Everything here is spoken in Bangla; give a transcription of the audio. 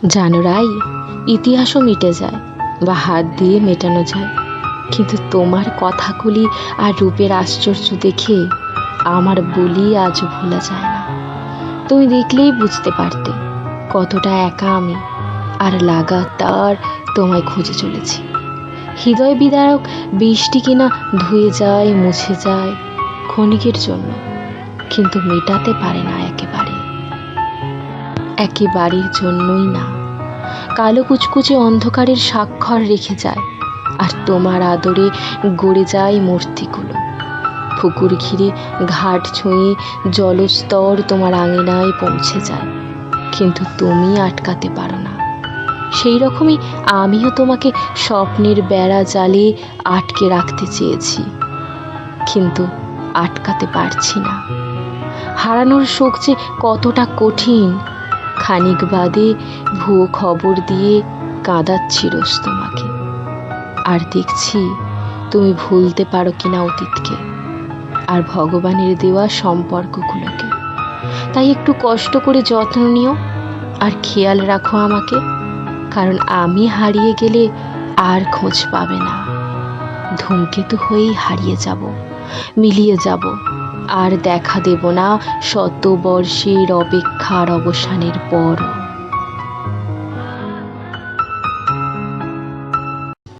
জানো রাই, ইতিহাসও মিটে যায় বা হাত দিয়ে মেটানো যায়, কিন্তু তোমার কথাগুলি আর রূপের আশ্চর্য দেখে আমার বলি আজও ভোলা যায় না। তুমি দেখলেই বুঝতে পারতে কতটা একা আমি, আর লাগাতার তোমায় খুঁজে চলেছি। হৃদয় বিদারক বৃষ্টি কিনা ধুয়ে যায়, মুছে যায় ক্ষণিকের জন্য, কিন্তু মেটাতে পারে না একেবারের জন্যই না। কালো কুচকুচে অন্ধকারের স্বাক্ষর রেখে যায়, আর তোমার আদরে গড়ে যায় মূর্তিগুলো। পুকুর ঘিরে ঘাট ছুঁয়ে জলস্তর তোমার আঙিনায় পৌঁছে যায়, কিন্তু তুমি আটকাতে পারো না। সেই রকমই আমিও তোমাকে স্বপ্নের বেড়া জালে আটকে রাখতে চেয়েছি, কিন্তু আটকাতে পারছি না। হারানোর শোক যে কতটা কঠিন, খানিক বাদে ভুয়ো খবর দিয়ে কাঁদাচ্ছি রোজ তোমাকে, আর দেখছি তুমি ভুলতে পারো কিনা অতীতকে আর ভগবানের দেওয়া সম্পর্কগুলোকে। তাই একটু কষ্ট করে যত্ন নিও আর খেয়াল রাখো আমাকে, কারণ আমি হারিয়ে গেলে আর খোঁজ পাবে না। ধূমকেতু হয়েই হারিয়ে যাব, মিলিয়ে যাব, আর দেখা দেব না শত বর্ষের অপেক্ষার অবসানের পর।